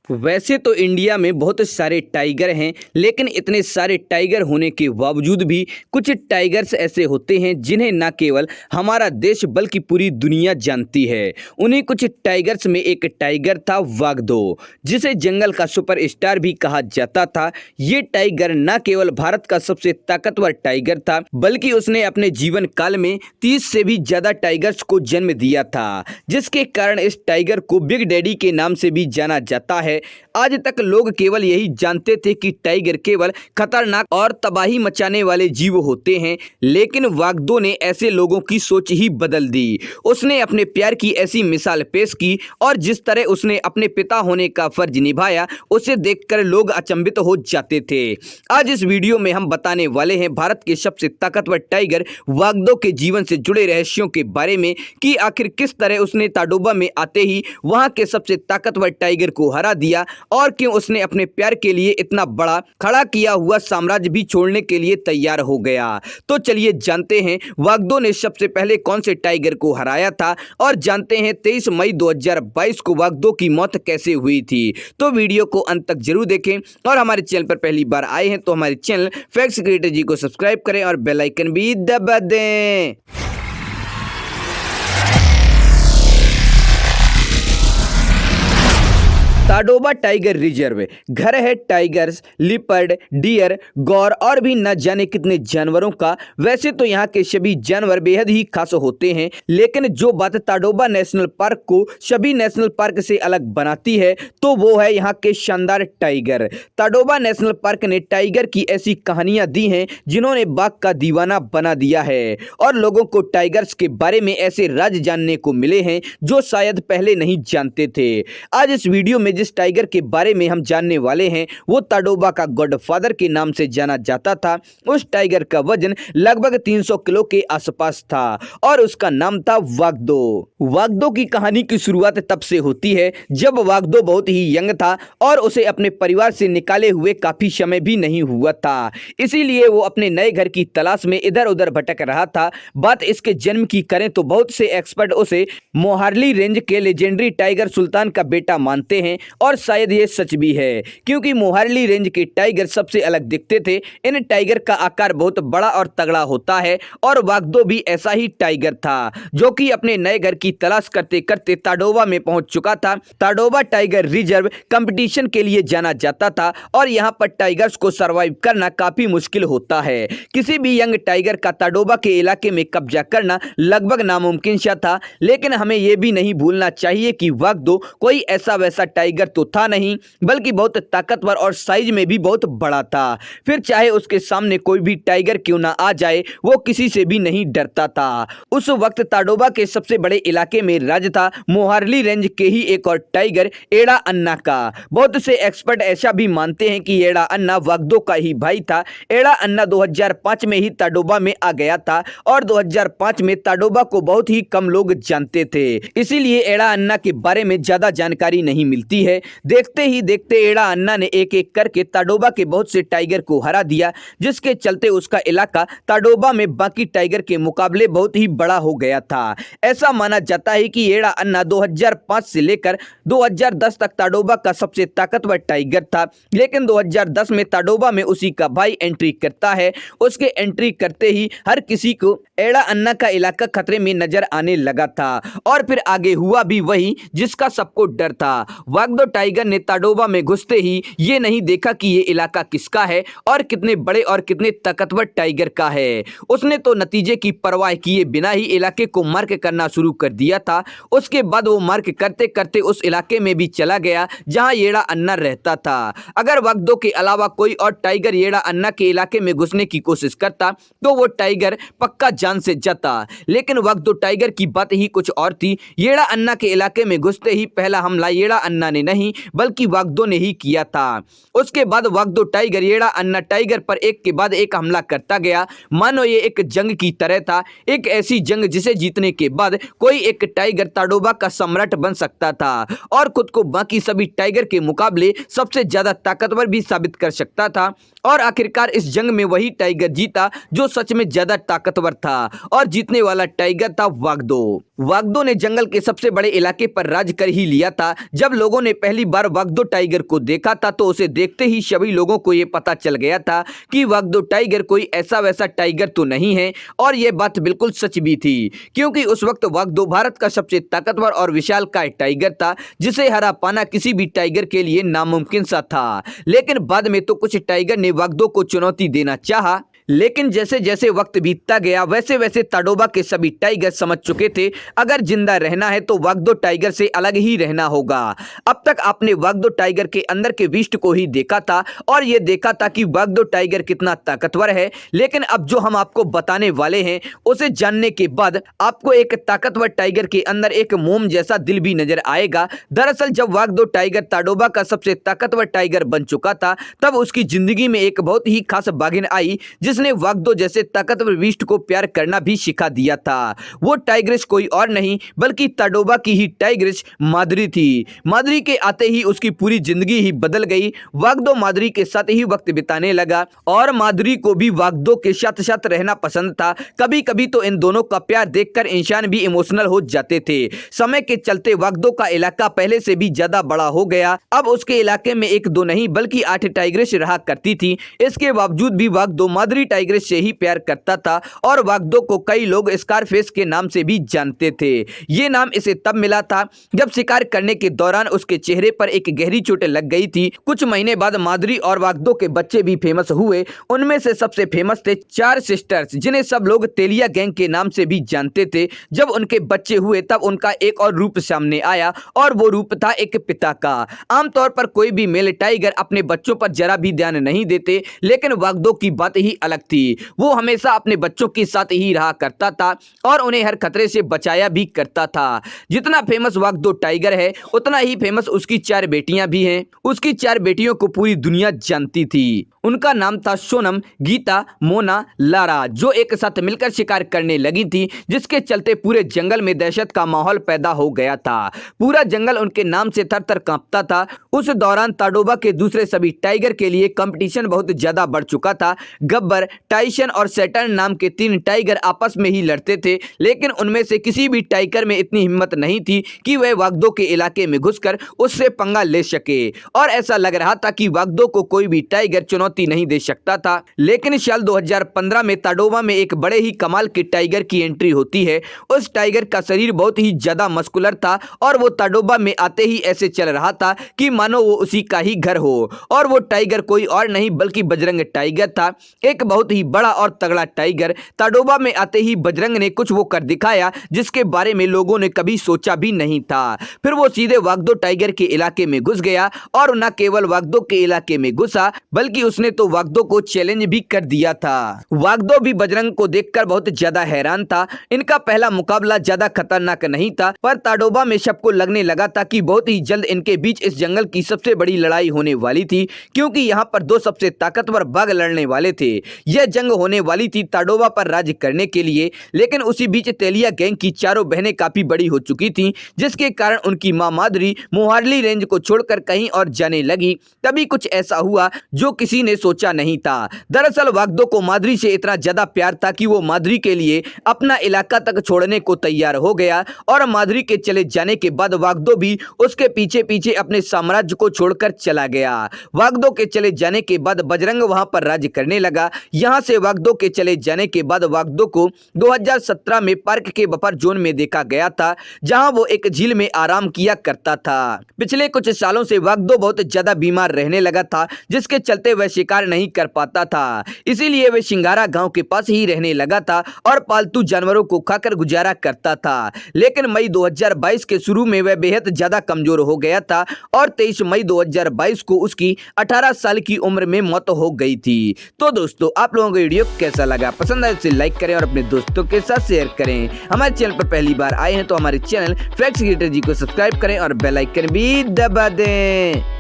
वैसे तो इंडिया में बहुत सारे टाइगर हैं, लेकिन इतने सारे टाइगर होने के बावजूद भी कुछ टाइगर्स ऐसे होते हैं जिन्हें न केवल हमारा देश बल्कि पूरी दुनिया जानती है। उन्हीं कुछ टाइगर्स में एक टाइगर था वागदो, जिसे जंगल का सुपरस्टार भी कहा जाता था। ये टाइगर न केवल भारत का सबसे ताकतवर टाइगर था, बल्कि उसने अपने जीवन काल में 30 से भी ज्यादा टाइगर्स को जन्म दिया था, जिसके कारण इस टाइगर को बिग डैडी के नाम से भी जाना जाता है। आज तक लोग केवल यही जानते थे कि टाइगर केवल खतरनाक और तबाही मचाने वाले जीव होते हैं, लेकिन वागदो ने ऐसे लोगों की सोच ही बदल दी। उसने अपने प्यार की ऐसी मिसाल पेश की और जिस तरह उसने अपने पिता होने का फर्ज निभाया, उसे देखकर लोग अचंभित हो जाते थे। आज इस वीडियो में हम बताने वाले हैं भारत के सबसे ताकतवर टाइगर वागदो के जीवन से जुड़े रहस्यों के बारे में कि आखिर किस तरह उसने ताडोबा में आते ही वहां के सबसे ताकतवर टाइगर को हरा दिया और क्यों उसने अपने प्यार के लिए इतना बड़ा खड़ा किया हुआ साम्राज्य भी छोड़ने के लिए तैयार हो गया। तो चलिए जानते हैं वागदो ने सबसे पहले कौन से टाइगर को हराया था और जानते हैं 23 मई 2022 को वागदो की मौत कैसे हुई थी। तो वीडियो को अंत तक जरूर देखें और हमारे चैनल पर पहली बार आए हैं तो हमारे चैनल फैक्ट्स क्रिएटर जी को सब्सक्राइब करें और बेल आइकन भी दबा दें। ताडोबा टाइगर रिजर्व घर है टाइगर्स, लिपर्ड, डियर, गौर और भी न जाने कितने जानवरों का। वैसे तो यहाँ के सभी जानवर बेहद ही खास होते हैं, लेकिन जो बात ताडोबा नेशनल पार्क को सभी नेशनल पार्क से अलग बनाती है तो वो है यहाँ के शानदार टाइगर। ताडोबा नेशनल पार्क ने टाइगर की ऐसी कहानियां दी हैं जिन्होंने बाघ का दीवाना बना दिया है और लोगों को टाइगर्स के बारे में ऐसे राज जानने को मिले हैं जो शायद पहले नहीं जानते थे। आज इस वीडियो में जिस टाइगर के बारे में हम जानने वाले हैं वो ताडोबा का गॉडफादर के नाम से जाना जाता था। उस टाइगर का वजन लगभग 300 किलो के आसपास था और उसका नाम था वागदो। वागदो की कहानी की शुरुआत तब से होती है जब वागदो बहुत ही यंग था और उसे अपने परिवार से निकाले हुए काफी समय भी नहीं हुआ था, इसीलिए वो अपने नए घर की तलाश में इधर उधर भटक रहा था। बात इसके जन्म की करें तो बहुत से एक्सपर्ट उसे मोहार्ली रेंज के लेजेंडरी टाइगर सुल्तान का बेटा मानते हैं और शायद ये सच भी है, क्योंकि मोहार्ली रेंज के टाइगर सबसे अलग दिखते थे। इन टाइगर का आकार बहुत बड़ा और तगड़ा होता है और वागदो भी ऐसा ही टाइगर था जो कि अपने नए घर की तलाश करते करते ताडोबा में पहुंच चुका था। ताडोबा टाइगर रिजर्व कंपटीशन के लिए जाना जाता था और यहां पर टाइगर्स को सरवाइव करना काफी मुश्किल होता है। किसी भी यंग टाइगर का ताडोबा के इलाके में कब्जा करना लगभग नामुमकिन सा था, लेकिन हमें यह भी नहीं भूलना चाहिए कि वागदो कोई ऐसा वैसा टाइगर तो था नहीं, बल्कि बहुत ताकतवर और साइज में भी बहुत बड़ा था। फिर चाहे उसके सामने कोई भी टाइगर क्यों ना आ जाए, वो किसी से भी नहीं डरता था। उस वक्त ताडोबा के सबसे बड़े इलाके में राज था मोहार्ली रेंज के ही एक और टाइगर एड़ा अन्ना का। बहुत से एक्सपर्ट ऐसा भी मानते हैं कि एड़ा अन्ना वागदो का ही भाई था। एड़ा अन्ना 2005 में ही ताडोबा में आ गया था और 2005 में ताडोबा को बहुत ही कम लोग जानते थे, इसीलिए एड़ा अन्ना के बारे में ज्यादा जानकारी नहीं मिलती है। देखते ही देखते एड़ा अन्ना ने एक एक करके ताडोबा के बहुत से टाइगर को हरा दिया, जिसके चलते उसका इलाका ताडोबा में बाकी टाइगर के मुकाबले बहुत ही बड़ा हो गया था। ऐसा माना जाता है कि एड़ा अन्ना 2005 से लेकर 2010 तक ताडोबा का सबसे ताकतवर टाइगर था, लेकिन 2010 में ताडोबा में उसी का भाई एंट्री करता है। उसके एंट्री करते ही हर किसी को एड़ा अन्ना का इलाका खतरे में नजर आने लगा था और फिर आगे हुआ भी वही जिसका सबको डर था। वागदो टाइगर ने ताडोबा में घुसते ही ये नहीं देखा कि ये इलाका किसका है और कितने बड़े और कितने ताकतवर टाइगर का है। उसने तो नतीजे की परवाह किए बिना ही इलाके को मार्क करना शुरू कर दिया था। उसके बाद वो मार्क करते करते उस इलाके में भी चला गया जहां येड़ा अन्ना रहता था। अगर वागदो के अलावा कोई और टाइगर येड़ा अन्ना के इलाके में घुसने की कोशिश करता तो वो टाइगर पक्का जान से जाता, लेकिन वागदो टाइगर की बात ही कुछ और थी। येड़ा अन्ना के इलाके में घुसते ही पहला हमला येड़ा अन्ना ने नहीं बल्कि वागदो ने ही किया था। उसके बाद वागदो टाइगर येड़ा अन्ना टाइगर पर एक के बाद एक हमला करता गया, मानो ये एक जंग की तरह था। एक ऐसी जंग जिसे जीतने के बाद कोई एक टाइगर ताडोबा का सम्राट बन सकता था और खुद को बाकी सभी टाइगर के मुकाबले सबसे ज्यादा ताकतवर भी साबित कर सकता था। और आखिरकार इस जंग में वही टाइगर जीता जो सच में ज्यादा ताकतवर था और जीतने वाला टाइगर था वागदो। वागदो ने जंगल के सबसे बड़े इलाके पर राज कर ही लिया था। जब लोगों ने पहली बार वागदो टाइगर को देखा था तो उसे देखते ही सभी लोगों को यह पता चल गया था कि वागदो टाइगर कोई ऐसा वैसा टाइगर तो नहीं है। और यह बात बिल्कुल सच भी थी, क्योंकि उस वक्त वागदो भारत का सबसे ताकतवर और विशालकाय टाइगर था, जिसे हरा पाना किसी भी टाइगर के लिए नामुमकिन सा था। लेकिन बाद में तो कुछ टाइगर ने वागदो को चुनौती देना चाहा, लेकिन जैसे जैसे वक्त बीतता गया वैसे वैसे ताडोबा के सभी टाइगर समझ चुके थे अगर जिंदा रहना है तो वागदो टाइगर से अलग ही रहना होगा। अब तक आपने वागदो टाइगर के अंदर के विष्ट को ही देखा था और ये देखा था कि वागदो टाइगर कितना ताकतवर है, लेकिन अब जो हम आपको बताने वाले हैं उसे जानने के बाद आपको एक ताकतवर टाइगर के अंदर एक मोम जैसा दिल भी नजर आएगा। दरअसल जब वागदो टाइगर ताडोबा का सबसे ताकतवर टाइगर बन चुका था तब उसकी जिंदगी में एक बहुत ही खास बाघिन आई जिसने वागदो जैसे ताकतवर विष्ट को प्यार करना भी सिखा दिया था। वो टाइग्रेस कोई और नहीं बल्कि ताडोबा की ही टाइग्रेस माद्री थी। माद्री के आते ही उसकी पूरी जिंदगी ही बदल गई। वागदो माद्री के साथ ही वक्त बिताने लगा और माद्री को भी वागदो के साथ साथ रहना पसंद था। कभी कभी तो इन दोनों का प्यार देखकर इंसान भी इमोशनल हो जाते थे। समय के चलते वागदो का इलाका पहले से भी ज्यादा बड़ा हो गया। अब उसके इलाके में एक दो नहीं बल्कि 8 टाइग्रेस रहा करती थी। इसके बावजूद भी वागदो माद्री टाइग्रेस से ही प्यार करता था और वागदो को कई लोग स्कारफेस के नाम से भी जानते थे। ये नाम इसे तब मिला था जब शिकार करने के दौरान उसके चेहरे पर एक गहरी चोट लग गई थी। कुछ महीने बाद माद्री और वागदो के बच्चे भी फेमस हुए। उनमें से सबसे फेमस थे 4 सिस्टर्स जिन्हें सब लोग तेलिया गैंग के नाम से भी जानते थे। जब उनके बच्चे हुए तब उनका एक और रूप सामने आया और वो रूप था एक पिता का। आमतौर पर कोई भी मेल टाइगर अपने बच्चों पर जरा भी ध्यान नहीं देते, लेकिन वागदो की बात ही अलग थी। वो हमेशा अपने बच्चों के साथ ही रहा करता था और उन्हें हर खतरे से बचाया भी करता था। जितना फेमस वागदो टाइगर है उतना ही फेमस उसकी 4 बेटियां भी हैं। उसकी 4 बेटियों को पूरी दुनिया जानती थी। उनका नाम था सोनम, गीता, मोना, लारा, जो एक साथ मिलकर शिकार करने लगी थी, जिसके चलते पूरे जंगल में दहशत का माहौल पैदा हो गया था। पूरा जंगल उनके नाम से थर-थर कांपता था। उस दौरान ताडोबा के दूसरे सभी टाइगर के लिए कंपटीशन बहुत ज्यादा बढ़ चुका था। गब्बर, टाइसन और सैटर्न नाम के 3 टाइगर आपस में ही लड़ते थे, लेकिन उनमें से किसी भी टाइगर में इतनी हिम्मत नहीं थी कि वह वागदो के इलाके में घुसकर उससे पंगा ले सके। और ऐसा लग रहा था कि वागदो को कोई भी टाइगर चुनौती नहीं दे सकता था। लेकिन साल 2015 में ताडोबा में एक बड़े ही कमाल के टाइगर की एंट्री होती है। उस टाइगर का शरीर बहुत ही ज्यादा मस्कुलर था और वो ताडोबा में आते ही ऐसे चल रहा था कि मानो वो उसी का ही घर हो। और वो टाइगर कोई और नहीं बल्कि बजरंग टाइगर था, एक बहुत ही बड़ा और तगड़ा टाइगर। ताडोबा में आते ही बजरंग ने कुछ वो कर दिखाया जिसके बारे में लोगों ने कभी सोचा भी नहीं था। फिर वो सीधे वागदो टाइगर के इलाके में घुस गया और न केवल वागदो के इलाके में घुसा बल्कि उसने तो वागदो को चैलेंज भी कर दिया था। वागदो भी बजरंग को देखकर बहुत ज्यादा हैरान था। इनका पहला मुकाबला ज्यादा खतरनाक नहीं था, पर ताडोबा में सबको लगने लगा था कि बहुत ही जल्द इनके बीच इस जंगल की सबसे बड़ी लड़ाई होने वाली थी, क्योंकि यहाँ पर 2 सबसे ताकतवर बाघ लड़ने वाले थे। यह जंग होने वाली थी ताडोबा पर राज करने के लिए। लेकिन उसी बीच तेलिया गैंग की चारों बहनें काफी बड़ी हो चुकी थी, जिसके कारण उनकी मां माद्री मोहार्ली रेंज को छोड़कर कहीं और जाने लगी। तभी कुछ ऐसा हुआ जो किसी ने सोचा नहीं था। दरअसल वागदो को माद्री से इतना ज्यादा प्यार था कि वो माद्री के लिए अपना इलाका तक छोड़ने को तैयार हो गया और माद्री के चले जाने के बाद वागदो भी उसके पीछे पीछे अपने साम्राज्य को छोड़कर चला गया। वागदो के चले जाने के बाद बजरंग वहां पर राज करने लगा। यहां से वागदो के चले जाने के बाद वागदो को 2017 में पार्क के बफर जोन में देखा गया था, जहां वो एक झील में आराम किया करता था। पिछले कुछ सालों से वागदो बहुत ज्यादा बीमार रहने लगा था, जिसके चलते वह शिकार नहीं कर पाता था। इसीलिए वह सिंगारा गांव के पास ही रहने लगा था और पालतू जानवरों को खाकर गुजारा करता था। लेकिन मई 2022 के शुरू में वह बेहद ज्यादा कमजोर हो गया था और 23 मई 2022 को उसकी 18 साल की उम्र में मौत हो गई थी। तो दोस्तों, आप लोगों को वीडियो कैसा लगा? पसंद आए तो लाइक करें और अपने दोस्तों के साथ शेयर करें। हमारे चैनल पर पहली बार आए हैं तो हमारे चैनल फैक्ट्स क्रिएटर जी को सब्सक्राइब करें और बेल आइकन भी दबा दें।